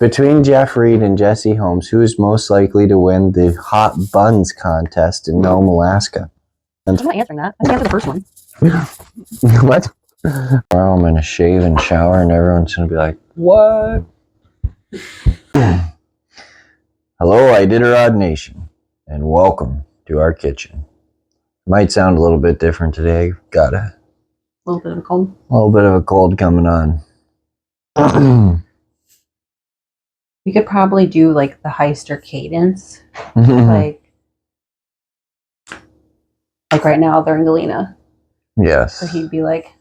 Between Jeff Reed and Jesse Holmes, who is most likely to win the Hot Buns contest in Nome, Alaska? I'm not answering that. I think answer the first one. What? Tomorrow I'm going to shave and shower and everyone's going to be like, what? Hello, Iditarod Nation, and welcome to our kitchen. Might sound a little bit different today. Got a little bit of a cold. A little bit of a cold coming on. We could probably do like the Heister cadence. like right now they're in Galena. Yes. So he'd be like,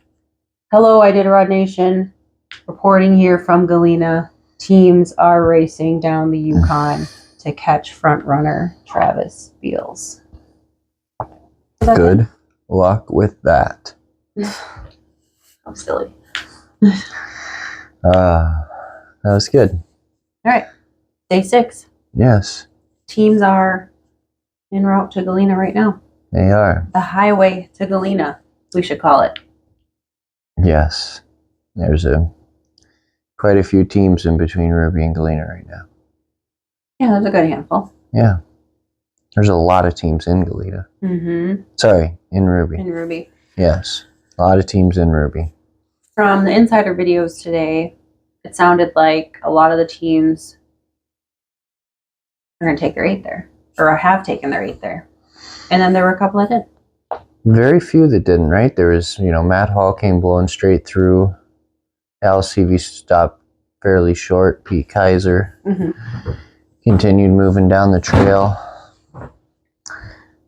hello, Iditarod Nation. Reporting here from Galena. Teams are racing down the Yukon to catch front runner Travis Beals. Good luck with that. I'm silly. That was good. All right. Day 6. Yes. Teams are en route to Galena right now. They are. The highway to Galena, we should call it. Yes. There's quite a few teams in between Ruby and Galena right now. Yeah, there's a good handful. Yeah. There's a lot of teams in Galena. Mm-hmm. Sorry, in Ruby. In Ruby. Yes. A lot of teams in Ruby. From the insider videos today, it sounded like a lot of the teams are going to take their 8 there. Or have taken their 8 there. And then there were a couple that did. Very few that didn't, right? There was, Matt Hall came blowing straight through. LCV stopped fairly short. Pete Kaiser continued moving down the trail.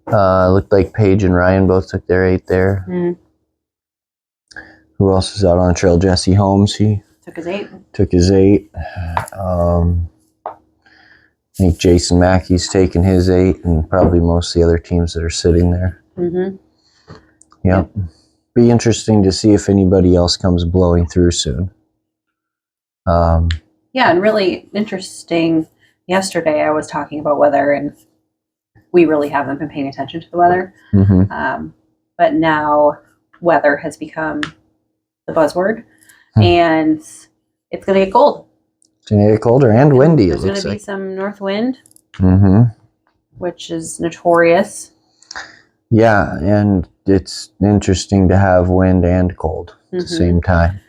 Looked like Paige and Ryan both took their 8 there. Mm. Who else is out on the trail? Jesse Holmes. He took his 8. Took his 8. I think Jason Mackey's taken his 8, and probably most of the other teams that are sitting there. Mm-hmm. Yep. Be interesting to see if anybody else comes blowing through soon. Yeah, and really interesting. Yesterday I was talking about weather, and we really haven't been paying attention to the weather. Mm-hmm. But now weather has become the buzzword, and it's going to get cold. It's going to get colder and windy. There's going to be some north wind, which is notorious. Yeah, and it's interesting to have wind and cold at the same time.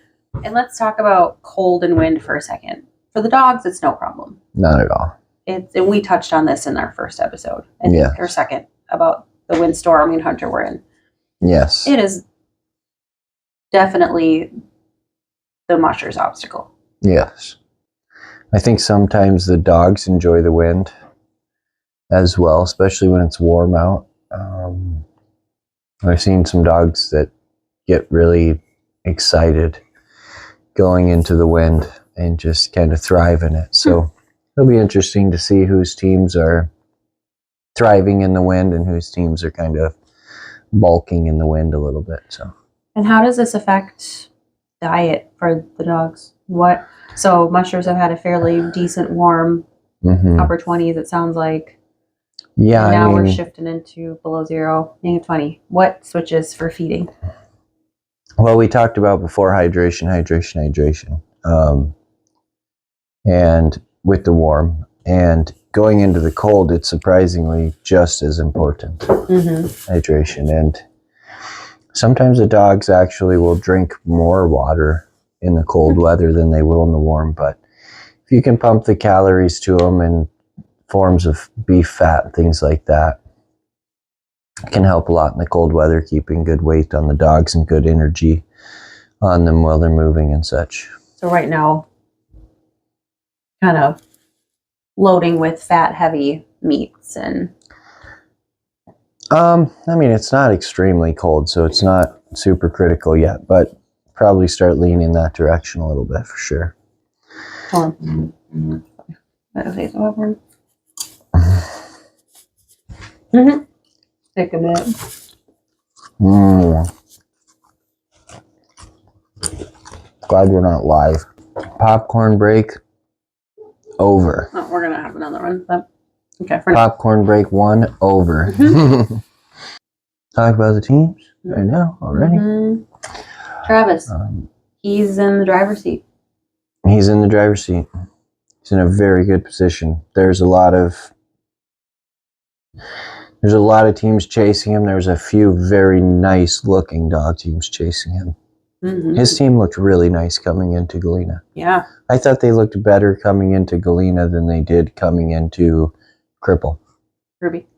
And let's talk about cold and wind for a second. For the dogs, it's no problem. Not at all. And we touched on this in our first episode, or second, about the windstorm and Hunter we're in. Yes. It is definitely the musher's obstacle. Yes. I think sometimes the dogs enjoy the wind as well, especially when it's warm out. I've seen some dogs that get really excited going into the wind and just kind of thrive in it. So it'll be interesting to see whose teams are thriving in the wind and whose teams are kind of bulking in the wind a little bit. And how does this affect diet for the dogs? So mushers have had a fairly decent warm upper 20s, it sounds like. Yeah. Now we're shifting into below 0, negative 20. What switches for feeding? Well, we talked about before hydration. And with the warm. And going into the cold, it's surprisingly just as important. Hydration. And sometimes the dogs actually will drink more water in the cold weather than they will in the warm. But if you can pump the calories to them in forms of beef fat, things like that, it can help a lot in the cold weather, keeping good weight on the dogs and good energy on them while they're moving and such. So right now, kind of loading with fat-heavy meats and... it's not extremely cold, so it's not super critical yet, but probably start leaning in that direction a little bit for sure. Take a bit. Glad we're not live. Popcorn break over. Oh, we're gonna have another one, but okay. Popcorn break 1 over. Talk about the teams right now already. Travis, he's in the driver's seat. He's in the driver's seat. He's in a very good position. There's a lot of teams chasing him. There's a few very nice looking dog teams chasing him. Mm-hmm. His team looked really nice coming into Galena. Yeah. I thought they looked better coming into Galena than they did coming into Cripple. Ruby.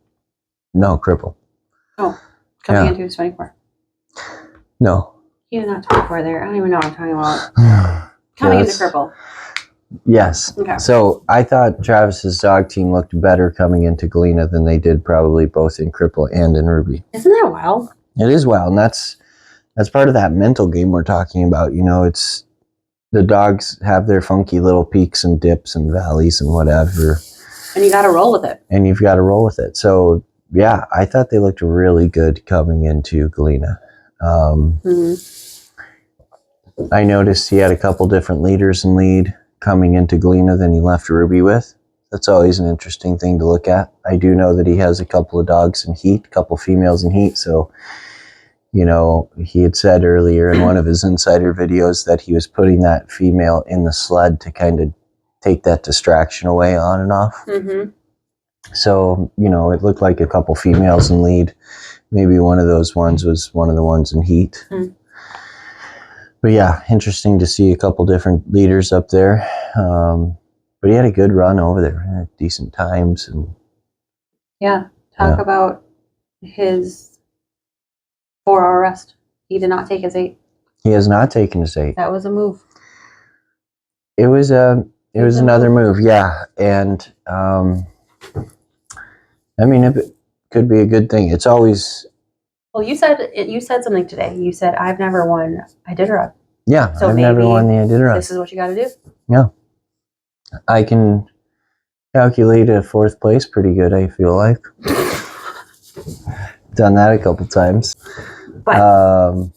No, Cripple. Oh, coming into his 24. No. He's not 24 there. I don't even know what I'm talking about. Coming into Cripple. Yes. Okay. So I thought Travis's dog team looked better coming into Galena than they did probably both in Cripple and in Ruby. Isn't that wild? It is wild, and that's part of that mental game we're talking about. You know, it's the dogs have their funky little peaks and dips and valleys and whatever. And you got to roll with it. And you've got to roll with it. So, yeah, I thought they looked really good coming into Galena. I noticed he had a couple different leaders in lead coming into Galena than he left Ruby with. That's always an interesting thing to look at. I do know that he has a couple of dogs in heat, a couple females in heat. So, you know, he had said earlier in one of his insider videos that he was putting that female in the sled to kind of take that distraction away on and off. Mm-hmm. So, you know, it looked like a couple females in lead. Maybe one of those ones was one of the ones in heat. Mm. But yeah, interesting to see a couple different leaders up there. But he had a good run over there, had decent times. And talk about his 4-hour rest. He did not take his 8. He has not taken his 8. That was a move. It was another move, yeah. And I mean, it could be a good thing. It's always. Well, you said something today. You said, I've never won Iditarod. Yeah, so I've never won the Iditarod. This is what you got to do. Yeah. I can calculate a 4th place pretty good, I feel like. Done that a couple times. But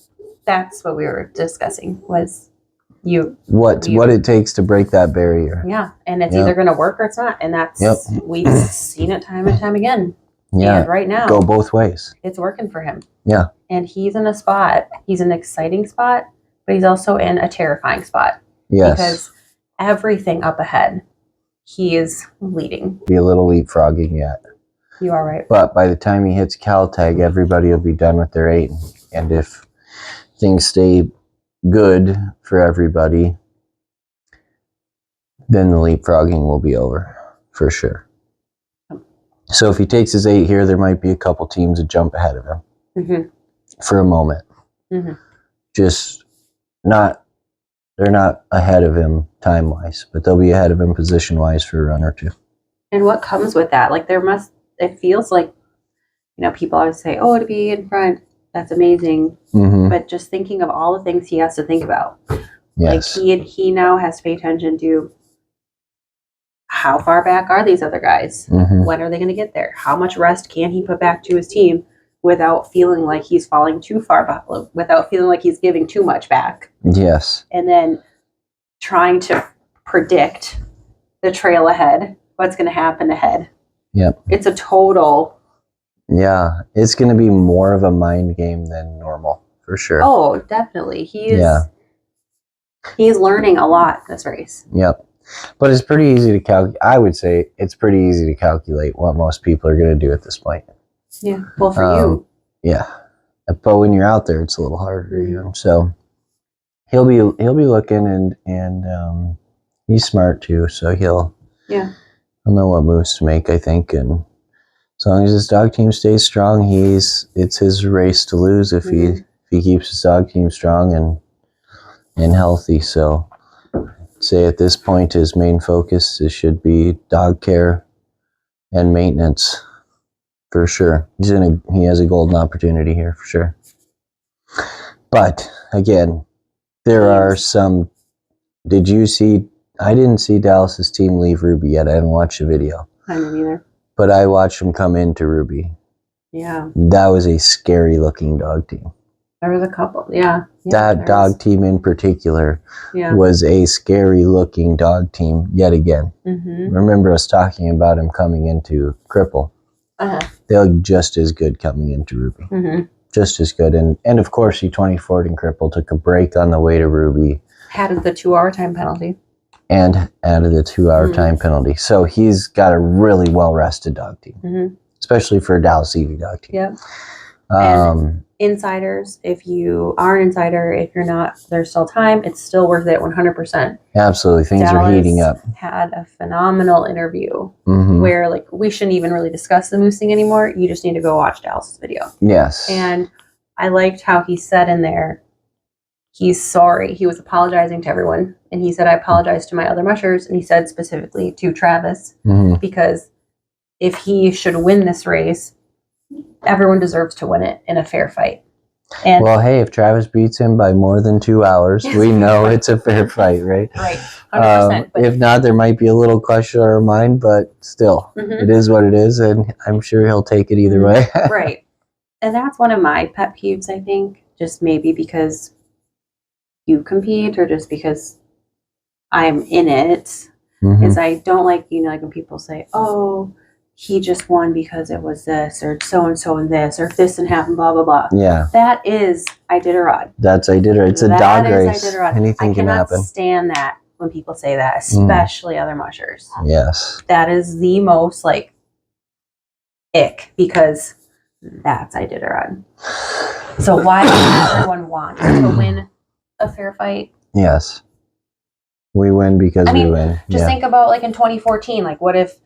that's what we were discussing was what it takes to break that barrier. Yeah, and it's either going to work or it's not. And that's, we've seen it time and time again. Yeah. And right now, go both ways. It's working for him. Yeah. And he's in a spot. He's an exciting spot, but he's also in a terrifying spot. Yes. Because everything up ahead, he is leading. Be a little leapfrogging yet. You are right. But by the time he hits Caltag, everybody will be done with their 8. And if things stay good for everybody, then the leapfrogging will be over for sure. So if he takes his 8 here, there might be a couple teams that jump ahead of him for a moment. Mm-hmm. Just they're not ahead of him time-wise, but they'll be ahead of him position-wise for a run or two. And what comes with that? Like it feels like, you know, people always say, oh, to be in front, that's amazing. Mm-hmm. But just thinking of all the things he has to think about. Yes. Like he now has to pay attention to how far back are these other guys? Mm-hmm. When are they going to get there? How much rest can he put back to his team without feeling like he's falling too far back, without feeling like he's giving too much back? Yes. And then trying to predict the trail ahead, what's going to happen ahead. Yep. It's a total. Yeah, it's going to be more of a mind game than normal, for sure. Oh, definitely. He's learning a lot this race. Yep. But it's pretty easy to calculate. I would say it's pretty easy to calculate what most people are going to do at this point. Yeah. Well, for you. Yeah. But when you're out there, it's a little harder, you know. So he'll be looking and he's smart too. So he'll know what moves to make, I think. And as long as his dog team stays strong, it's his race to lose if he keeps his dog team strong and healthy. So say at this point his main focus should be dog care and maintenance for sure. He has a golden opportunity here for sure. But again, there are some. Did you see? I didn't see Dallas's team leave Ruby yet. I haven't watched the video. I didn't either. But I watched them come into Ruby. Yeah. That was a scary looking dog team. There was a couple, yeah. That dog team in particular was a scary looking dog team yet again. Mm-hmm. Remember us talking about him coming into Cripple. Uh-huh. They look just as good coming into Ruby. Mm-hmm. Just as good. And of course, he 24'd in Cripple, took a break on the way to Ruby. Had the 2-hour time penalty. and added a 2-hour time penalty. So he's got a really well-rested dog team, especially for a Dallas Evie dog team. Yep. And insiders, if you are an insider, if you're not, there's still time. It's still worth it 100%. Absolutely. Things Dallas are heating up. Had a phenomenal interview where like we shouldn't even really discuss the moose thing anymore. You just need to go watch Dallas's video. Yes. And I liked how he said in there, he's sorry. He was apologizing to everyone. And he said, I apologize to my other mushers. And he said specifically to Travis, because if he should win this race, everyone deserves to win it in a fair fight. And well, hey, if Travis beats him by more than 2 hours, we know it's a fair fight, right? Right, 100%. If not, there might be a little question in our mind, but still, it is what it is, and I'm sure he'll take it either way. Right. And that's one of my pet peeves, I think, just maybe because you compete or just because I'm in it, is I don't like, like when people say, oh, he just won because it was this, or so-and-so and this, or if this didn't happen, blah, blah, blah. Yeah. That is Iditarod. That's Iditarod. It's a dog race. Iditarod. Anything can happen. I cannot stand that when people say that, especially other mushers. Yes. That is the most, like, ick, because that's Iditarod. So why does everyone want to win a fair fight? Yes. We win because we win. Just think about, like, in 2014, like, what if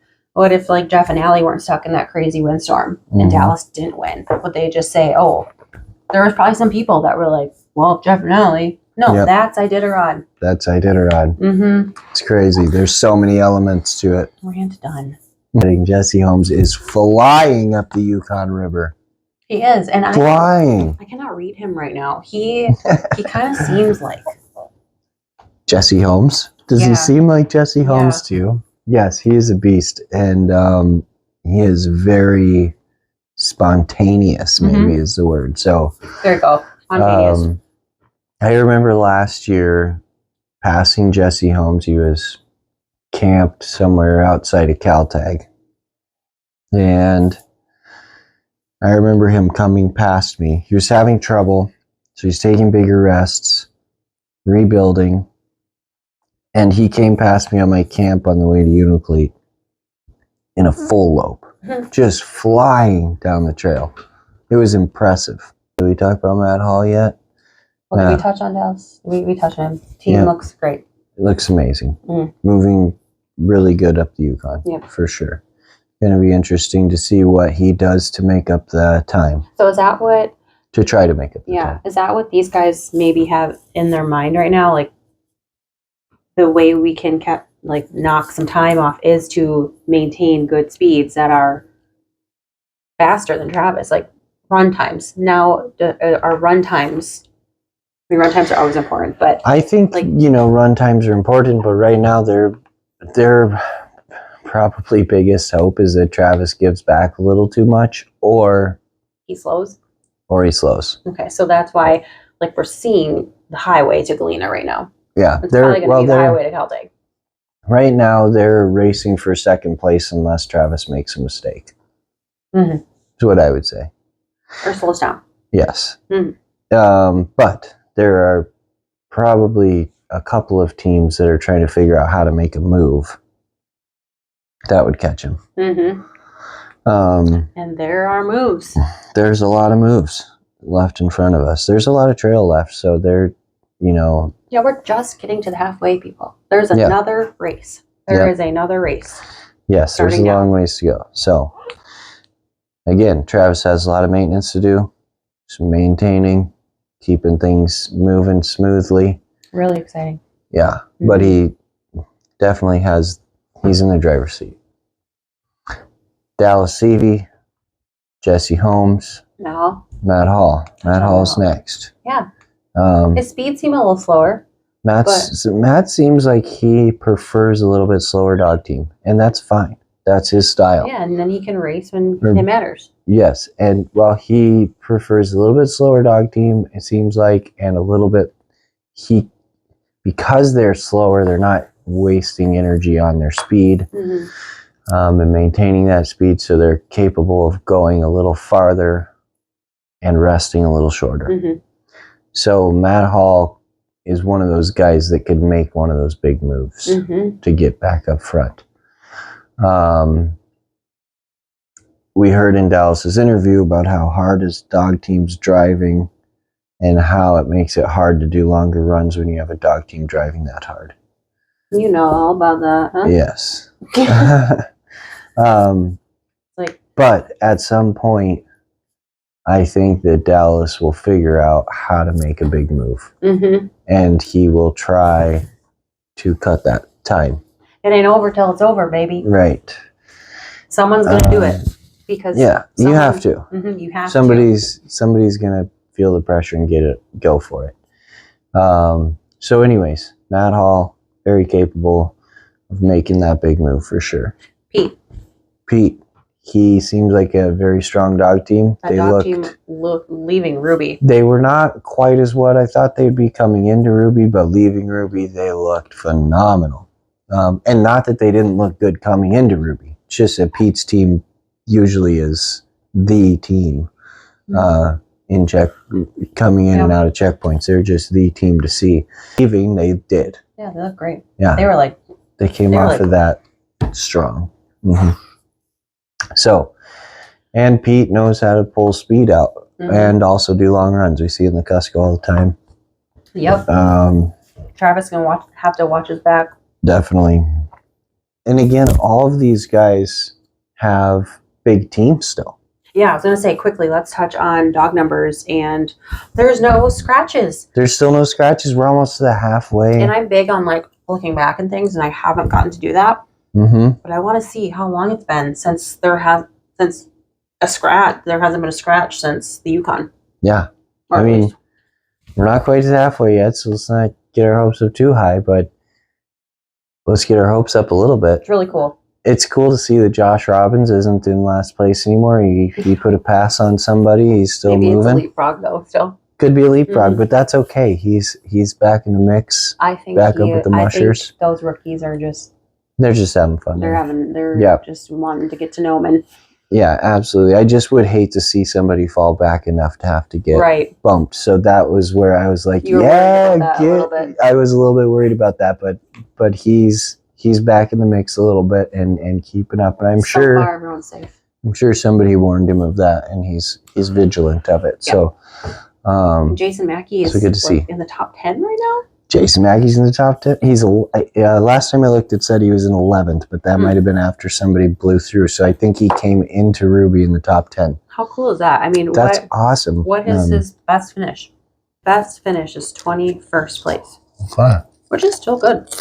like Jeff and Allie weren't stuck in that crazy windstorm and Dallas didn't win? Would they just say, oh, there was probably some people that were like, well, Jeff and Allie. No, that's Iditarod. That's Iditarod. It's crazy. There's so many elements to it. Rant done. Jesse Holmes is flying up the Yukon River. He is. And flying. I cannot read him right now. He kind of seems like Jesse Holmes. Does he seem like Jesse Holmes to you? Yes, he is a beast, and he is very spontaneous, maybe is the word. So there you go, spontaneous. I remember last year passing Jesse Holmes. He was camped somewhere outside of Caltag, and I remember him coming past me. He was having trouble, so he's taking bigger rests, rebuilding. And he came past me on my camp on the way to Unacleat in a full lope, just flying down the trail. It was impressive. Did we talk about Matt Hall yet? Well, did we touch on Dallas? We touched on him. Team looks great. It looks amazing. Moving really good up the Yukon, for sure. Going to be interesting to see what he does to make up the time. So is that what... To try to make up the time. Is that what these guys maybe have in their mind right now? Like, the way we can knock some time off is to maintain good speeds that are faster than Travis, like run times. Now, our run times, run times are always important, but I think, run times are important, but right now their probably biggest hope is that Travis gives back a little too much, or he slows. Okay, so that's why, we're seeing the highway to Galena right now. Yeah, it's probably going to be the highway to Caltech. Right now, they're racing for second place unless Travis makes a mistake. That's what I would say. Or slows down. Yes. But there are probably a couple of teams that are trying to figure out how to make a move that would catch him. And there are moves. There's a lot of moves left in front of us. There's a lot of trail left, so they're, we're just getting to the halfway, people. There's another race. There is another race. Yes, there's a long ways to go. So, again, Travis has a lot of maintenance to do. Just maintaining, keeping things moving smoothly. Really exciting. Yeah, but he definitely he's in the driver's seat. Dallas Evie, Jesse Holmes, Matt Hall. Matt Hall's next. Yeah. His speed seemed a little slower. Matt seems like he prefers a little bit slower dog team, and that's fine. That's his style. Yeah, and then he can race when it matters. Yes, and while he prefers a little bit slower dog team, it seems like, and a little bit, because they're slower, they're not wasting energy on their speed and maintaining that speed, so they're capable of going a little farther and resting a little shorter. So Matt Hall is one of those guys that could make one of those big moves to get back up front. We heard in Dallas's interview about how hard his dog team's driving and how it makes it hard to do longer runs when you have a dog team driving that hard. You know all about that, huh? Yes. Like, but at some point, I think that Dallas will figure out how to make a big move. And he will try to cut that time. It ain't over till it's over, baby. Right. Someone's going to do it. Because you have to. You have Somebody's going to feel the pressure and go for it. So anyways, Matt Hall, very capable of making that big move for sure. Pete, he seems like a very strong dog team. Leaving Ruby. They were not quite as what I thought they'd be coming into Ruby, but leaving Ruby, they looked phenomenal. And not that they didn't look good coming into Ruby. It's just that Pete's team usually is the team coming in and out of checkpoints. They're just the team to see. Leaving, they did. Yeah, they look great. Yeah, they came off of that strong. So, and Pete knows how to pull speed out and also do long runs. We see it in the Cusco all the time. Yep. Travis gonna have to watch his back. Definitely. And again, all of these guys have big teams still. Yeah, I was gonna say quickly. Let's touch on dog numbers, and there's no scratches. There's still no scratches. We're almost to the halfway. And I'm big on looking back and things, and I haven't gotten to do that. But I want to see how long it's been since there hasn't been a scratch since the Yukon. Yeah. I mean, we're not quite halfway yet, so let's not get our hopes up too high, but let's get our hopes up a little bit. It's really cool. It's cool to see that Josh Robbins isn't in last place anymore. He put a pass on somebody. He's still moving. Maybe it's a leapfrog, though, still. Could be a leapfrog, but that's okay. He's back in the mix. I think back up with the mushers. I think those rookies are just... They're just having fun. They're just wanting to get to know him. And yeah, absolutely. I just would hate to see somebody fall back enough to have to get bumped. So that was where I was like, I was a little bit worried about that, but he's back in the mix a little bit and keeping up. And I'm sure everyone's safe. I'm sure somebody warned him of that, and he's vigilant of it. Yep. So Jason Mackey is good to see. In the top 10 right now. Jason Mackey's in the top 10. He's last time I looked, it said he was in 11th, but that might have been after somebody blew through. So I think he came into Ruby in the top 10. How cool is that? I mean, that's awesome. What is his best finish? Best finish is 21st place, which is still good.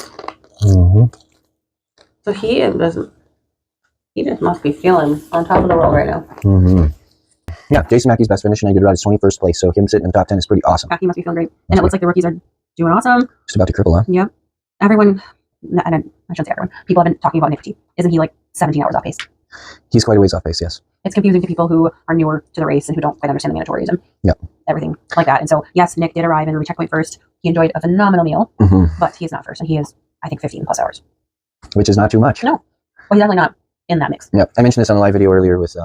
So he just must be feeling on top of the world right now. Yeah, Jason Mackey's best finish in Iditarod is 21st place, so him sitting in the top 10 is pretty awesome. Mackey must be feeling great. And it looks like the rookies are doing awesome. Just about to cripple, huh? Yep. Everyone, and I shouldn't say everyone, people have been talking about Nick Fatigue. Isn't he 17 hours off pace? He's quite a ways off pace, yes. It's confusing to people who are newer to the race and who don't quite understand the mandatories and everything like that. And so, yes, Nick did arrive in Ruby checkpoint first. He enjoyed a phenomenal meal, but he is not first, and he is, I think, 15 plus hours. Which is not too much. No. Well, he's definitely not in that mix. Yep. I mentioned this on a live video earlier with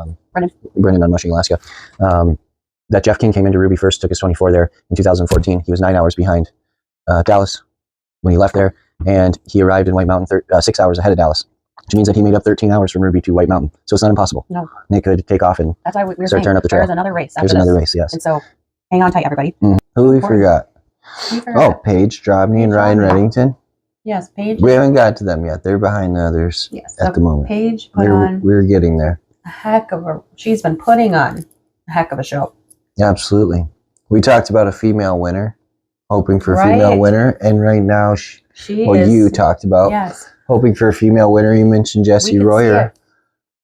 Brendan on Mushing, Alaska. That Jeff King came into Ruby first, took his 24 there in 2014. He was 9 hours behind Dallas when he left there, and he arrived in White Mountain 6 hours ahead of Dallas, which means that he made up 13 hours from Ruby to White Mountain. So it's not impossible. No. They could take off and that's why we were start turning up the trail. There's another race. There's another race, yes. And so hang on tight, everybody. Who we forgot? Oh, Paige, Drobny, and Ryan Reddington. Yes, Paige. We haven't got to them yet. They're behind the others at the moment. Paige put on... We're getting there. She's been putting on a heck of a show. Absolutely. We talked about a female winner, hoping for a female winner, and right now you talked about hoping for a female winner. You mentioned Jessie Royer,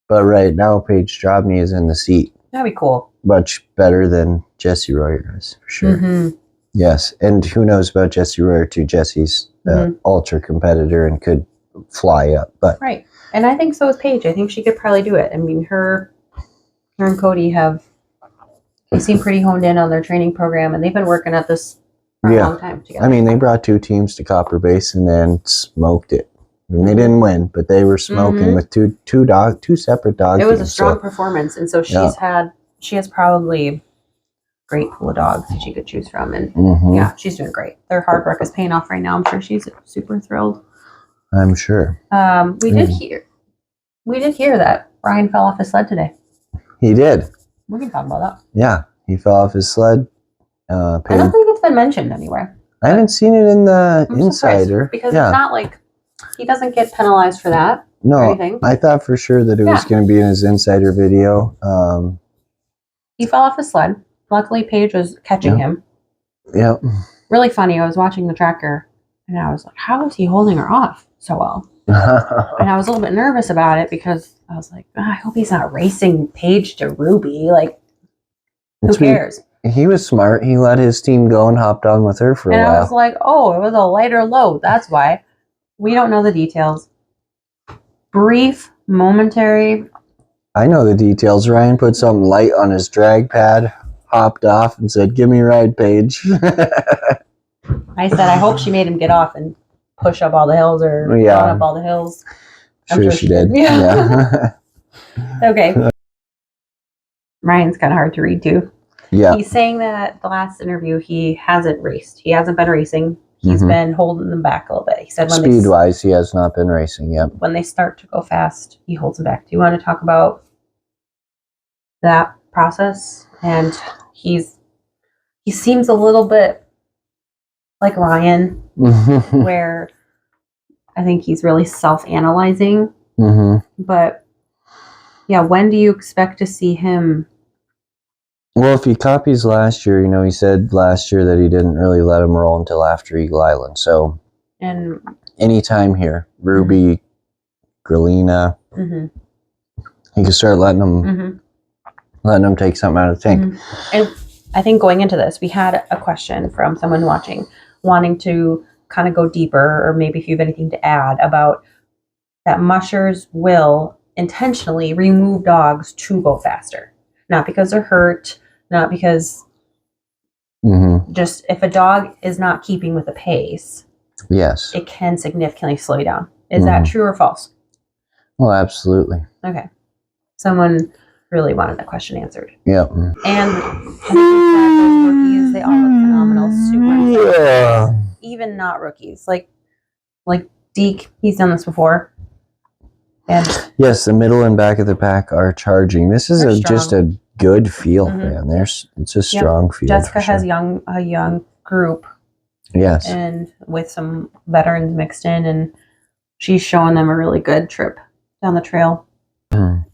but right now Paige Drobny is in the seat. That'd be cool. Much better than Jessie Royer is, for sure. Yes, and who knows about Jessie Royer too? Jessie's ultra competitor and could fly up, but and I think so is Paige. I think she could probably do it. I mean, her and Cody they seem pretty honed in on their training program, and they've been working at this for a long time together. I mean, they brought 2 teams to Copper Base and then smoked it. I mean, they didn't win, but they were smoking with two separate dog teams. It was a strong performance, and so she has probably great pool of dogs that she could choose from. And Mm-hmm. she's doing great. Their hard work is paying off right now. I'm sure she's super thrilled. I'm sure. We did hear that Ryan fell off his sled today. He did. We can talk about that. Yeah, he fell off his sled. I don't think it's been mentioned anywhere. I haven't seen it in the Insider. Because it's not like he doesn't get penalized for that. No, or anything. I thought for sure that it was going to be in his Insider video. He fell off his sled. Luckily, Paige was catching him. Yeah. Really funny. I was watching the tracker, and I was like, how is he holding her off so well? And I was a little bit nervous about it because I was like, I hope he's not racing Paige to Ruby. Like, who cares? He was smart. He let his team go and hopped on with her for a while. And I was like, oh, it was a lighter load. That's why. We don't know the details. Brief, momentary. I know the details. Ryan put something light on his drag pad, hopped off, and said, "Give me a ride, Paige." I said, I hope she made him get off and push up all the hills or run up all the hills. I'm sure she did. Yeah. Okay. Ryan's kind of hard to read, too. Yeah. He's saying that the last interview, he hasn't raced. He hasn't been racing. He's been holding them back a little bit. He said when speed-wise, he has not been racing yet. When they start to go fast, he holds them back. Do you want to talk about that process? And he seems a little bit like Ryan, where I think he's really self-analyzing. But yeah, when do you expect to see him? Well, if he copies last year, he said last year that he didn't really let him roll until after Eagle Island. So, and anytime here, Ruby, Galena, he can start letting them take something out of the tank. And I think going into this, we had a question from someone watching, wanting to kind of go deeper, or maybe if you have anything to add about that mushers will intentionally remove dogs to go faster. Not because they're hurt, not because just if a dog is not keeping with the pace, yes, it can significantly slow you down. Is that true or false? Well, absolutely. Okay. Someone really wanted that question answered. Yep. And I think those rookies, they all look phenomenal. Super. Yeah. Even not rookies. Like Deke, he's done this before. And yes, the middle and back of the pack are charging. This is just a good field, man. It's a strong field. Jessica has a young group. Yes. And with some veterans mixed in, and she's showing them a really good trip down the trail. One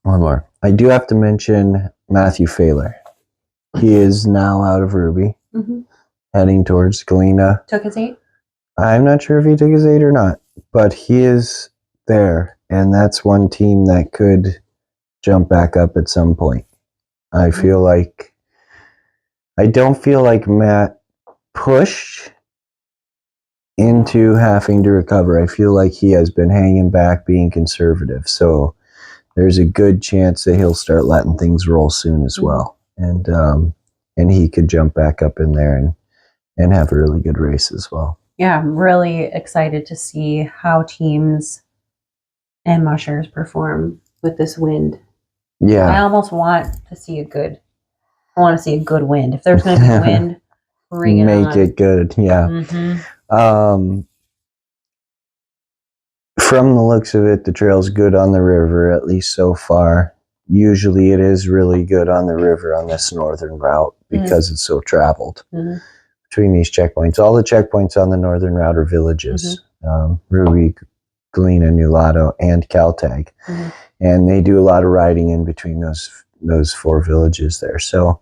more. I do have to mention Matthew Failer. He is now out of Ruby, heading towards Galena. Took his 8? I'm not sure if he took his 8 or not, but he is there, and that's one team that could jump back up at some point. I don't feel like Matt pushed into having to recover. I feel like he has been hanging back, being conservative. So there's a good chance that he'll start letting things roll soon as well. And he could jump back up in there and have a really good race as well. Yeah, I'm really excited to see how teams and mushers perform with this wind. Yeah. I almost want to see a good wind. If there's going to be wind, bring it on. Make it good, yeah. From the looks of it, the trail's good on the river, at least so far. Usually it is really good on the river on this northern route because it's so traveled between these checkpoints. All the checkpoints on the northern route are villages. Ruby, Galena, Nulato, and Caltag. And they do a lot of riding in between those 4 villages there. So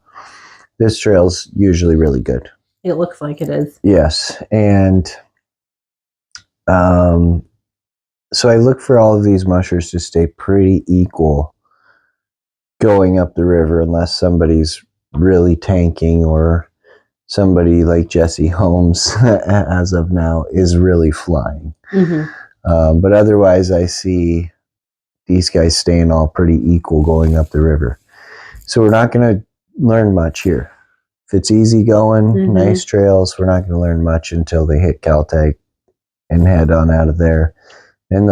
this trail's usually really good. It looks like it is. Yes. And so I look for all of these mushers to stay pretty equal going up the river, unless somebody's really tanking or somebody like Jesse Holmes, as of now, is really flying. But otherwise, I see these guys staying all pretty equal going up the river. So we're not going to learn much here. If it's easy going, nice trails, we're not going to learn much until they hit Caltech and head on out of there. And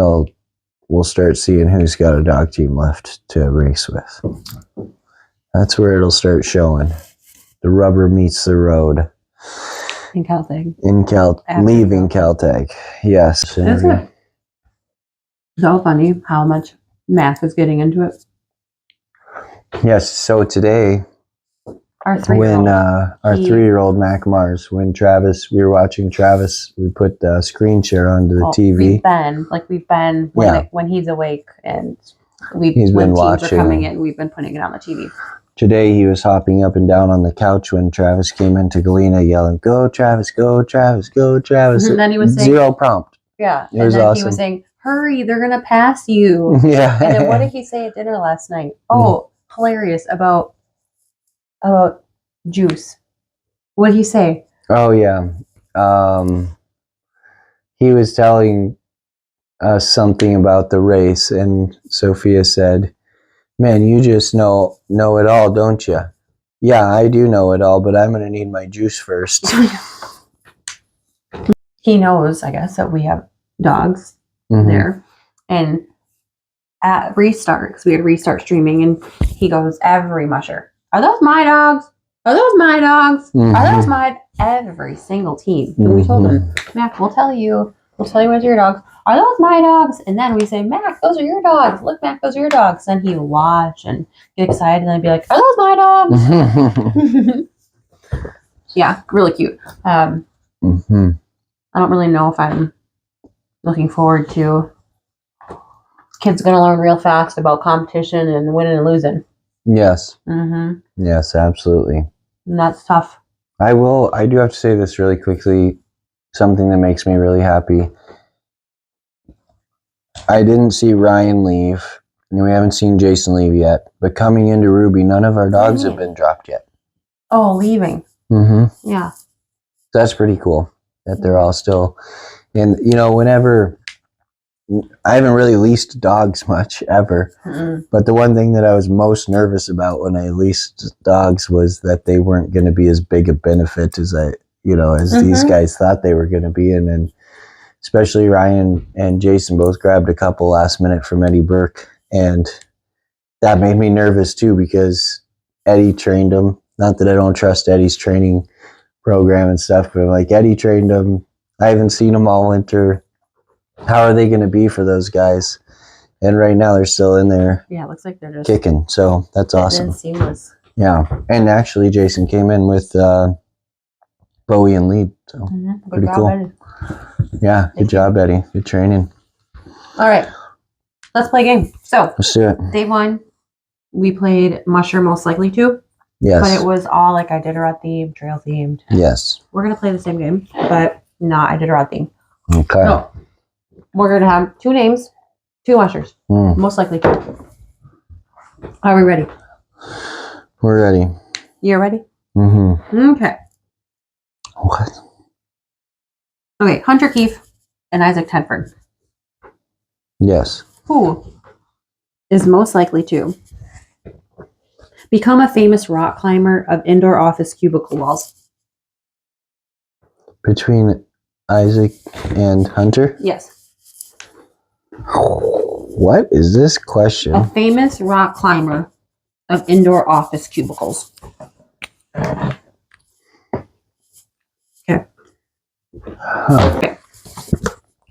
we'll start seeing who's got a dog team left to race with. That's where it'll start showing. the rubber meets the road. In Caltech. Leaving Caltech. Yes. Isn't it so funny how much math is getting into it? Yes. So today, Our 3-year-old. when our 3-year-old Mac Mars, when we were watching Travis, we put the screen share onto the TV. We've been when he's awake, and He's when been teams watching. are coming in, we've been putting it on the TV. Today he was hopping up and down on the couch when Travis came into Galena yelling, "Go Travis, go Travis, go Travis." And then he was saying, zero prompt. Yeah. It was and then awesome. He was saying, "Hurry, they're gonna pass you." Yeah. And then what did he say at dinner last night? Oh, hilarious about juice. What did he say? Oh yeah. He was telling us something about the race, and Sophia said, "Man, you just know it all, don't you?" Yeah, I do know it all, but I'm going to need my juice first. He knows, I guess, that we have dogs there. And at restart, because we had restart streaming, and he goes, every musher, "Are those my dogs? Are those my dogs? Are those my..." Every single team. And we told him, "Mac, we'll tell you what's your dogs. Are those my dogs?" And then we say, "Mac, those are your dogs. Look, Mac, those are your dogs." Then he would watch and get excited, and then be like, "Are those my dogs?" Yeah, really cute. I don't really know if I'm looking forward to kids going to learn real fast about competition and winning and losing. Yes. Yes, absolutely. And that's tough. I do have to say this really quickly. Something that makes me really happy. I didn't see Ryan leave, and we haven't seen Jason leave yet. But coming into Ruby, none of our dogs have been dropped yet. Oh, leaving. Yeah. That's pretty cool that they're all still. And, whenever... I haven't really leased dogs much ever. But the one thing that I was most nervous about when I leased dogs was that they weren't going to be as big a benefit as these guys thought they were going to be. And then especially Ryan and Jason both grabbed a couple last minute from Eddie Burke. And that made me nervous too, because Eddie trained them. Not that I don't trust Eddie's training program and stuff, but like, Eddie trained them. I haven't seen them all winter. How are they going to be for those guys? And right now they're still in there. Yeah, it looks like they're just kicking. So that's awesome. Seamless. Yeah. And actually Jason came in with Bowie and lead. So pretty cool. Eddie. Yeah, good job, Eddie. Good training. All right. Let's play a game. So let's do it. Day 1, we played Musher Most Likely To. Yes. But it was all like Iditarod themed, trail themed. Yes. We're going to play the same game, but not Iditarod themed. Okay. So, we're going to have 2 names, 2 mushers. Most likely to. Are we ready? We're ready. You're ready? Okay. What? Okay, Hunter Keefe and Isaac Tenford. Yes. Who is most likely to become a famous rock climber of indoor office cubicle walls? Between Isaac and Hunter? Yes. What is this question? A famous rock climber of indoor office cubicles. Okay. Okay.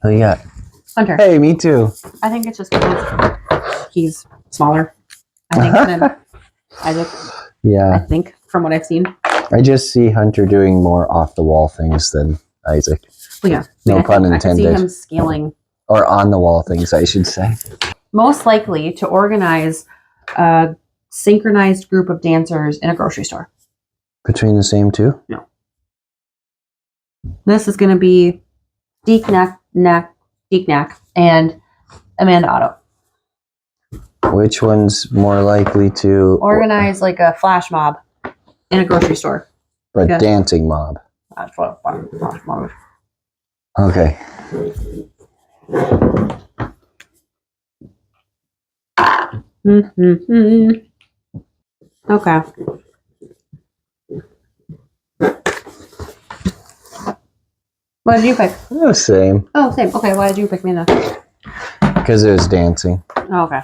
Oh, yeah. Hunter. Hey, me too. I think it's just because he's smaller, I think, than Isaac. Yeah. I think, from what I've seen. I just see Hunter doing more off-the-wall things than Isaac. Well, yeah. No pun intended. I can see him scaling. Or on-the-wall things, I should say. Most likely to organize a synchronized group of dancers in a grocery store. Between the same 2? No. This is going to be Deke Knack, and Amanda Otto. Which one's more likely to... Organize like a flash mob in a grocery store. A dancing mob. That's what a flash mob is. Okay. Okay. What did you pick? Oh, same. Oh, same. Okay, why did you pick me then? Because it was dancing. Oh, okay.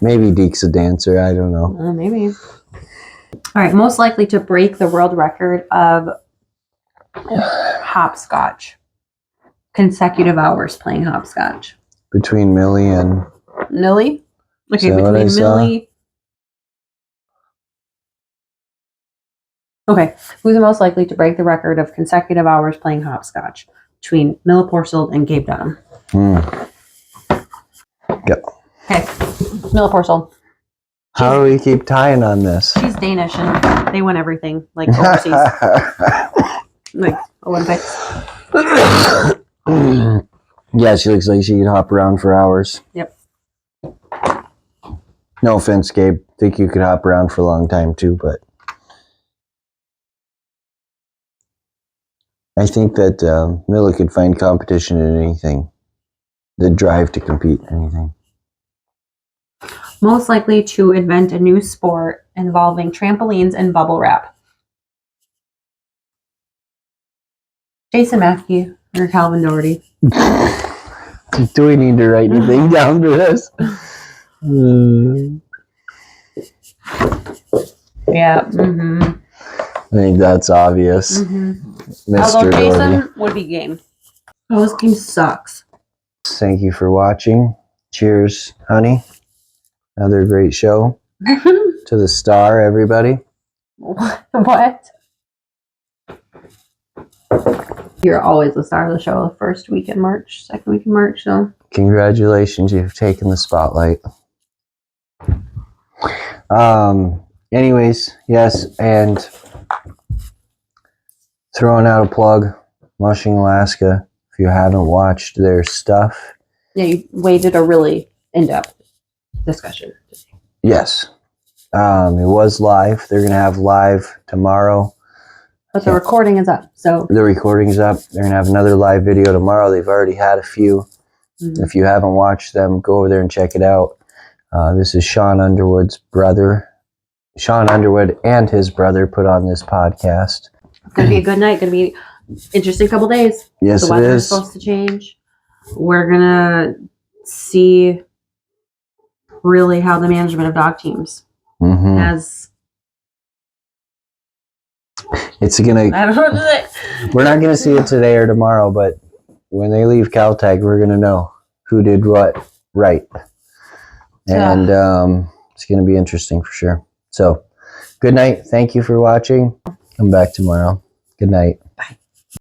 Maybe Deke's a dancer. I don't know. Maybe. All right, most likely to break the world record of hopscotch. Consecutive hours playing hopscotch. Between Millie and... Millie? Okay, Is that what I between saw? Millie... Okay, who's the most likely to break the record of consecutive hours playing hopscotch? Between Milla Porcel and Gabe Dunham. Go. Okay, Milla Porcel. How do we keep tying on this? She's Danish and they win everything, like overseas. Like Olympics. Yeah, she looks like she could hop around for hours. Yep. No offense, Gabe. Think you could hop around for a long time too, but I think that Milla could find competition in anything. The drive to compete in anything. Most likely to invent a new sport involving trampolines and bubble wrap. Jason Mackey or Calvin Doherty. Do we need to write anything down for this? Yeah. Mm-hmm. I think that's obvious. Mm-hmm. Mr. Although Doherty. Jason would be game. Oh, this game sucks. Thank you for watching. Cheers, honey. Another great show. To the star, everybody. What? You're always the star of the show. First week in March, second week in March, so. Congratulations, you've taken the spotlight. Anyways, yes, and throwing out a plug, Mushing Alaska. If you haven't watched their stuff. Yeah, you waited a really in-depth discussion. Yes. It was live. They're going to have live tomorrow. But the recording is up, so. The recording's up. They're going to have another live video tomorrow. They've already had a few. Mm-hmm. If you haven't watched them, go over there and check it out. This is Sean Underwood's brother. Sean Underwood and his brother put on this podcast. It's going to be a good night. Going to be interesting couple days. Yes, the weather is supposed to change. We're going to see really how the management of dog teams has. It's gonna. I don't know what to say. We're not gonna see it today or tomorrow, but when they leave Caltech, we're gonna know who did what right, and it's gonna be interesting for sure. So, good night. Thank you for watching. Come back tomorrow. Good night. Bye.